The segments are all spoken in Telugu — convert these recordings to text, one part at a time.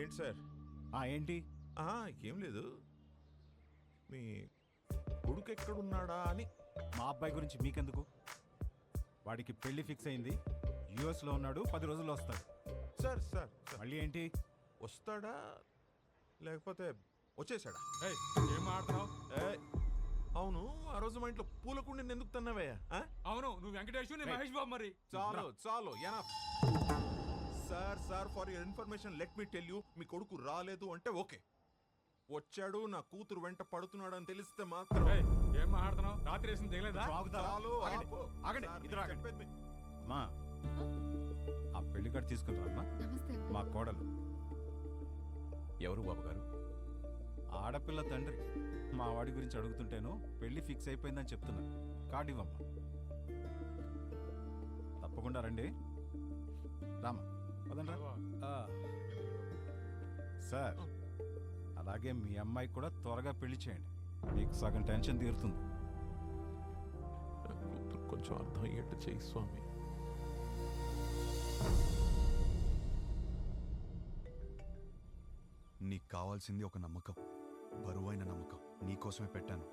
ఏంటి సార్? ఏంటి? ఏం లేదు, మీ కొడుకు ఎక్కడున్నాడా అని. మా అబ్బాయి గురించి మీకెందుకు? వాడికి పెళ్లి ఫిక్స్ అయింది, యుఎస్లో ఉన్నాడు, 10 రోజుల్లో వస్తాడు. సార్ సార్ సార్, మళ్ళీ ఏంటి? వస్తాడా లేకపోతే వచ్చేసాడా? ఏం ఆడుతున్నావు? అవును, ఆ రోజు మా ఇంట్లో పూలకుండి ఎందుకు తన్నావయ్యా? అవును, నువ్వు వెంకటేష్, నేను మహేష్ బాబు. మరి చాలు చాలు, enough. Sir sir, for your information let me tell you, మీ కొడుకు రాలేదు అంటే ఓకే, వచ్చాడు నా కూతురు వెంట పడుతున్నాడు అని తెలిస్తే మాత్రం. ఏం ఆడుతున్నావు? రాత్రి వేసింది తెలియదా? చాలు, ఆగండి, సార్, ఇద్దరు నేను ఆగండి. చెప్పేది మా ఆ పెళ్లి కార్డు తీసుకుంటారమ్మా. నమస్తే. మా కోడలు ఎవరు బాబు గారు? ఆడపిల్ల తండ్రి. మా వాడి గురించి అడుగుతుంటేను పెళ్లి ఫిక్స్ అయిపోయిందని చెప్తున్నా. కార్డు ఇవ్వమ్మా. తప్పకుండా రండి. రామా, పదండ్రా. సార్, అలాగే మీ అమ్మాయి కూడా త్వరగా పెళ్లి చేయండి, మీకు సగం టెన్షన్ తీరుతుంది. కూతురు కొంచెం అర్థం అయ్యేట్టు చేయి స్వామి. నీకు కావాల్సింది ఒక నమ్మకం, బరువైన నమ్మకం. నీకోసమే పెట్టాను.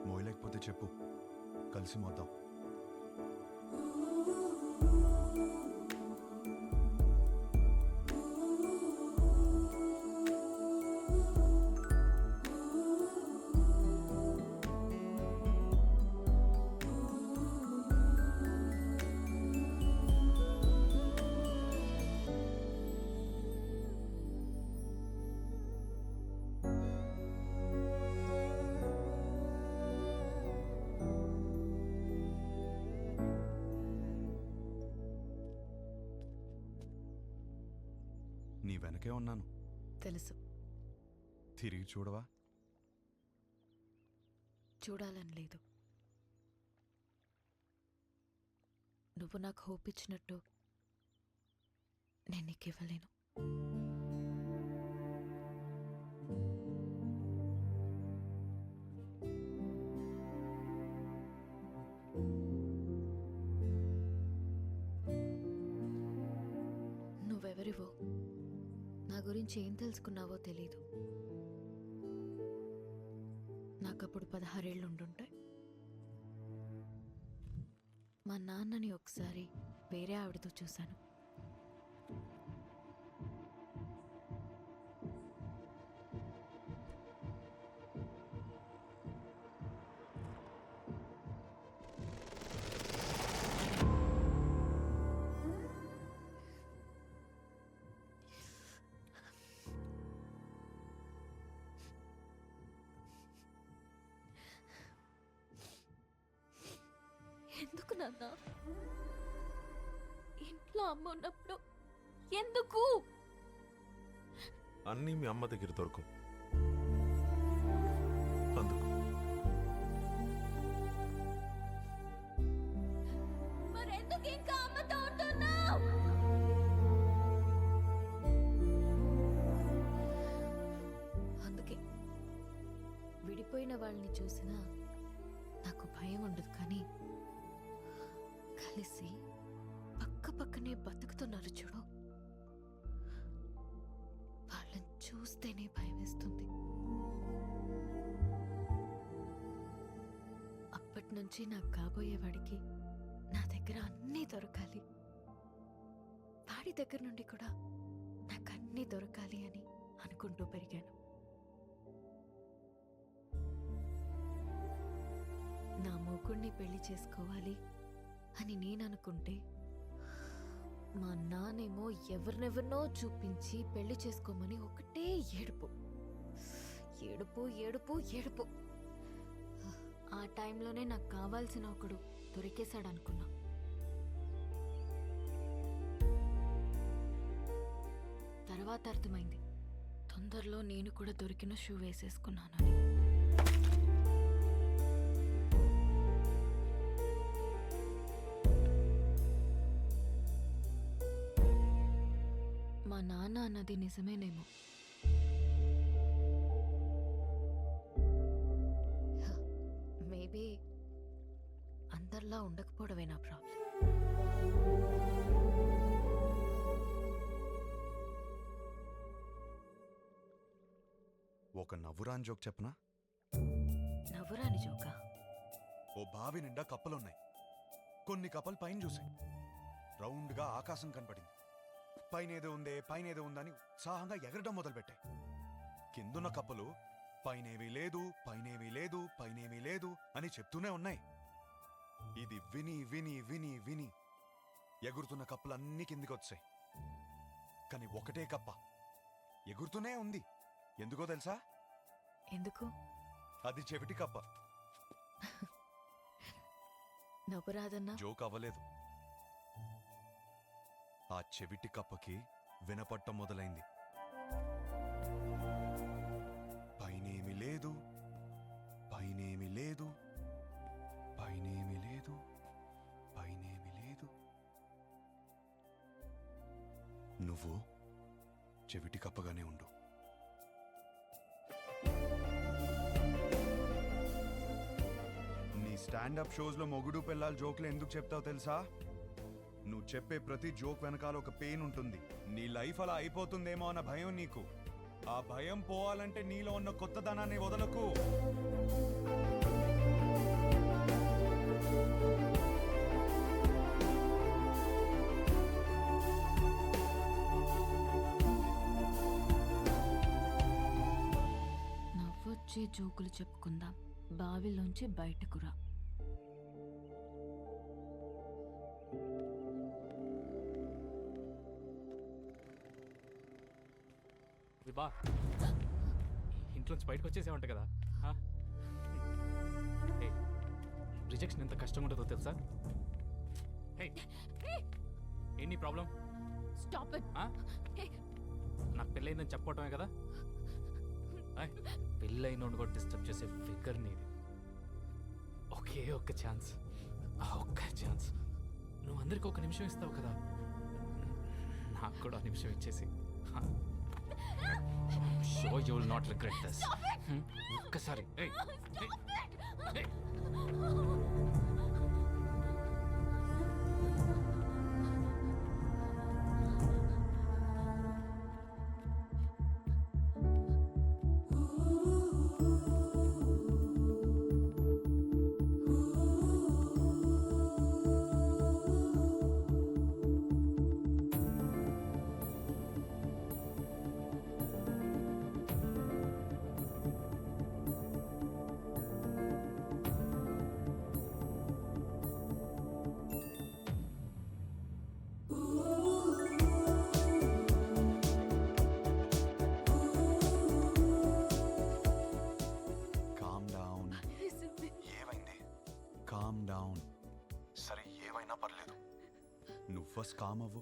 మోయలేకపోతే చెప్పు, కలిసి మోద్దాం. నీ వెనకే ఉన్నాను. తెలుసు. తిరిగి చూడవా? చూడాలని లేదు. నువ్వు నాకు హోప్ ఇచ్చినట్టు నేను నీకు ఇవ్వలేను. నువ్వెవరివో, నా గురించి ఏం తెలుసుకున్నావో తెలీదు. నాకప్పుడు 16 ఏళ్ళు ఉండుంటాయి. మా నాన్నని ఒకసారి వేరే ఆవిడతో చూశాను. ఎందుకు నాన్న? ఇంట్లో అమ్మ ఉన్నప్పుడు ఎందుకు? అన్నీ మీ అమ్మ దగ్గర దొరకవు, అందుకు. మరెందుకు ఇంకా అమ్మతో ఉంటున్నావు? అందుకే విడిపోయిన వాళ్ళని చూసినా నాకు భయం ఉండదు, కానీ కలిసి పక్క పక్కనే బతుకుతున్నారు చూడు, వాళ్ళని చూస్తేనే భయం వేస్తుంది. అప్పటి నుంచి నాకు కాబోయేవాడికి నా దగ్గర అన్నీ దొరకాలి, వాడి దగ్గర నుండి కూడా నాకు అన్నీ దొరకాలి అని అనుకుంటూ పెరిగాను. నా మొగుణ్ణి పెళ్లి చేసుకోవాలి అని నేను అనుకుంటే, మా నాన్నేమో ఎవరినెవరినో చూపించి పెళ్లి చేసుకోమని ఒకటే ఏడుపు ఏడుపు ఏడుపు ఏడుపు. ఆ టైంలోనే నాకు కావాల్సిన ఒకడు దొరికేశాడు అనుకున్నా. తర్వాత అర్థమైంది, తొందరలో నేను కూడా దొరికిన షూ వేసేసుకున్నానని. మా నాన్న అన్నది నిజమేనేమో. మేబీ అందరిలా ఉండకపోవడమే నా ప్రాబ్లం. ఒక నవ్వురాని జోక్ చెప్పనా? నవ్వురాని జోకా? ఓ బావి నిండా కప్పలున్నాయి. కొన్ని కప్పలు పైన చూసాయి. రౌండ్గా ఆకాశం కనపడింది. పైనేదో ఉందని ఉత్సాహంగా ఎగరడం మొదలుపెట్టాయి. కిందున్న కప్పలు పైనేమీ లేదు అని చెప్తూనే ఉన్నాయి. ఇది విని విని విని విని ఎగురుతున్న కప్పలన్నీ కిందికి వచ్చాయి. కానీ ఒకటే కప్ప ఎగురుతూనే ఉంది. ఎందుకో తెలుసా? ఎందుకు? అది చెవిటి కప్ప. నవ్వురాదన్నా? జోక్ అవ్వలేదు. ఆ చెవిటి కప్పకి వినపట్టం మొదలైంది. పైనేమి లేదు. నువ్వు చెవిటి కప్పగానే ఉండు. నీ స్టాండప్ షోస్లో మొగుడు పెళ్ళాల జోక్లు ఎందుకు చెప్తావు తెలుసా? నువ్వు చెప్పే ప్రతి జోక్ వెనకాల ఒక పెయిన్ ఉంటుంది. నీ లైఫ్ అలా అయిపోతుందేమో అన్న భయం నీకు. ఆ భయం పోవాలంటే నీలో ఉన్న కొత్తదనాన్ని వదలకు. నవ్వొచ్చే జోకులు చెప్పుకుందాం. బావిలోంచి బయటకు రా. బా ఇంట్లోంచి బయటకు వచ్చేసామంట కదా. రిజెక్షన్ ఎంత కష్టంగా ఉంటుందో తెలుసా? ఏంటి ప్రాబ్లం? Stop it. నాకు పెళ్ళయిందని చెప్పటమే కదా. పెళ్ళైన కూడా డిస్టర్బ్ చేసే ఫిగర్ నీది. ఒక్క ఛాన్స్, నువ్వు అందరికి ఒక నిమిషం ఇస్తావు కదా, నాకు కూడా నిమిషం ఇచ్చేసి. Sure you will not regret this. ఒక్కసారి. Calm down. సరే, ఏమైనా పర్లేదు. నువ్వు ఫస్ట్ కామ్ అవ్వు.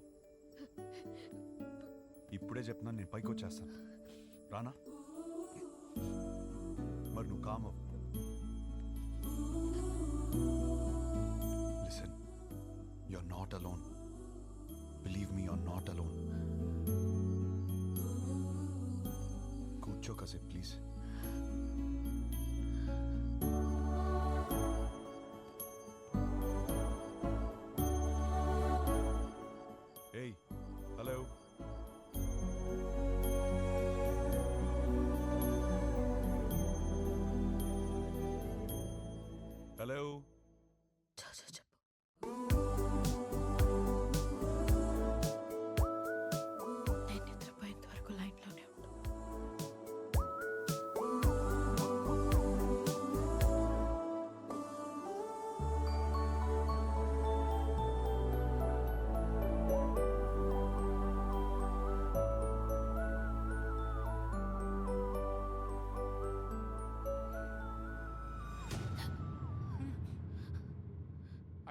ఇప్పుడే చెప్తున్నాను, నేను పైకి వచ్చేస్తాను. రానా? మరి నువ్వు కామ్ అవ్వు. Listen, you're not alone. Believe me, you're not alone. కూర్చో కాసేపు ప్లీజ్. ఏయ్, హలో. హలో. చెప్పు. నేను నిద్రపోయేంత వరకు లైన్లోనే ఉండు.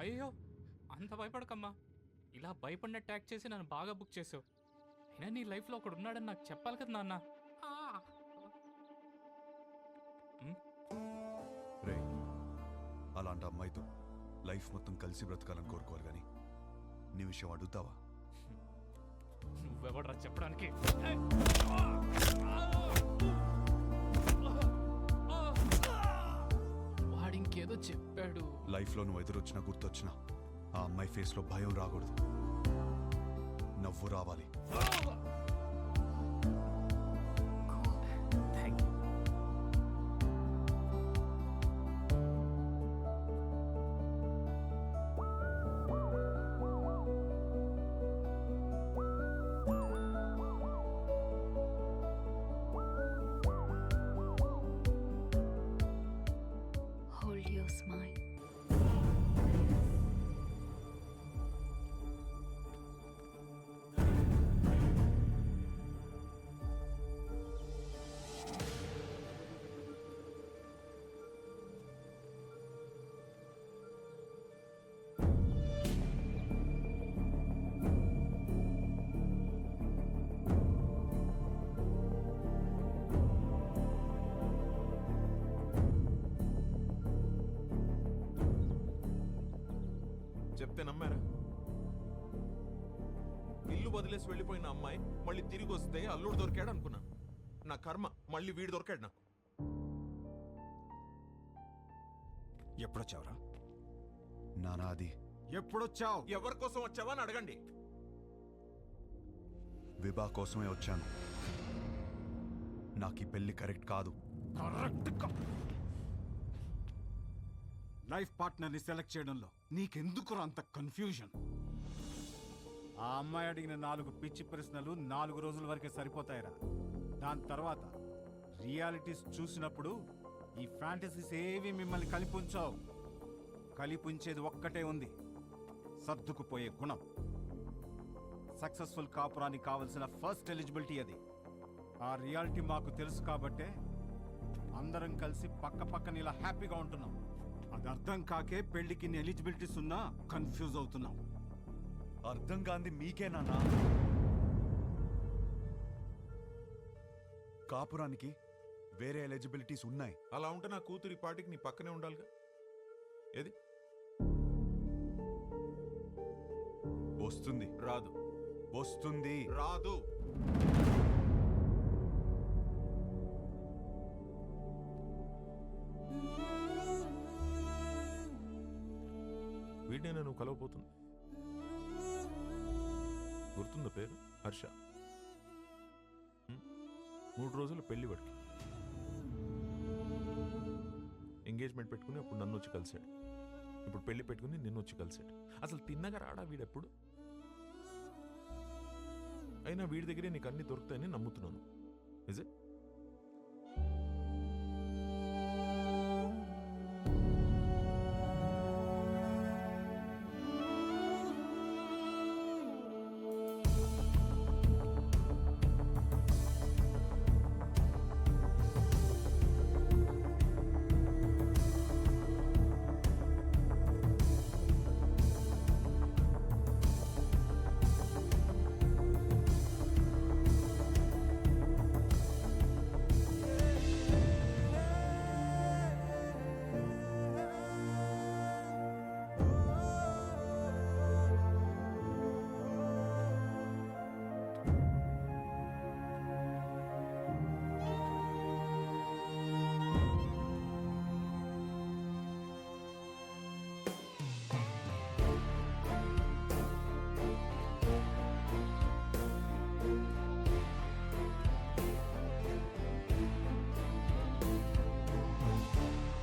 అయ్యో, అంత భయపడకమ్మా. ఇలా భయపడినట్టు యాక్ట్ చేసి నన్ను బాగా బుక్ చేసావు. అయినా నీ లైఫ్లో ఒకడు ఉన్నాడని నాకు చెప్పాలి కదా నాన్న. రే, అలాంటి అమ్మాయితో లైఫ్ మొత్తం కలిసి బ్రతకాలని కోరుకోవాలి కానీ నీ విషయం అడుగుతావా? నువ్వెవడరా చెప్పడానికి? వాడింకేదో చెప్పాడు. లైఫ్లో నువ్వు ఎదురొచ్చినా గుర్తొచ్చినా ఆ అమ్మాయి ఫేస్లో భయం రాకూడదు, నవ్వు రావాలి. Thank you. చెప్తే నమ్మారా? ఇల్లు వదిలేసి వెళ్ళిపోయిన అమ్మాయి మళ్ళీ తిరిగి వస్తే అల్లుడు దొరికాడు అనుకున్నాను. నా కర్మ, మళ్ళీ వీడు దొరికాడు నాకు. ఎప్పుడొచ్చావురా? నానా అది ఎప్పుడొచ్చావు? ఎవరి కోసం వచ్చావా అని అడగండి. విభా కోసమే వచ్చాను. నాకు ఈ పెళ్లి కరెక్ట్ కాదు. లైఫ్ పార్ట్నర్ని సెలెక్ట్ చేయడంలో నీకెందుకురా అంత కన్ఫ్యూజన్? ఆ అమ్మాయి అడిగిన 4 పిచ్చి ప్రశ్నలు 4 రోజుల వరకే సరిపోతాయిరా. దాని తర్వాత రియాలిటీస్ చూసినప్పుడు ఈ ఫ్యాంటసీస్ ఏవి మిమ్మల్ని కలిపుంచావు. కలిపుంచేది ఒక్కటే ఉంది, సర్దుకుపోయే గుణం. సక్సెస్ఫుల్ కాపురానికి కావలసిన ఫస్ట్ ఎలిజిబిలిటీ అది. ఆ రియాలిటీ మాకు తెలుసు కాబట్టే అందరం కలిసి పక్క పక్కన ఇలా హ్యాపీగా ఉంటున్నాం. అది అర్థం కాకే పెళ్లికి ఎలిజిబిలిటీస్ ఉన్నా కన్ఫ్యూజ్ అవుతున్నాం. అర్థం కాంది మీకే నాన్నా. కాపురానికి వేరే ఎలిజిబిలిటీస్ ఉన్నాయి. అలా ఉంటే నా కూతురి పాటికి నీ పక్కనే ఉండాలిగా. ఏది వస్తుంది. రాదు. వస్తుంది. రాదు. వీడినే నువ్వు కలవపోతుంది. గుర్తుందా పేరు? హర్ష. 3 రోజులు పెళ్లి వాడికి. ఎంగేజ్మెంట్ పెట్టుకుని అప్పుడు నన్ను వచ్చి కలిశాడు. ఇప్పుడు పెళ్లి పెట్టుకుని నిన్ను వచ్చి కలిశాడు. అసలు తిన్నగా రాడా వీడెప్పుడు? అయినా వీడి దగ్గరే నీకు అన్ని దొరుకుతాయని నమ్ముతున్నాను. Is it?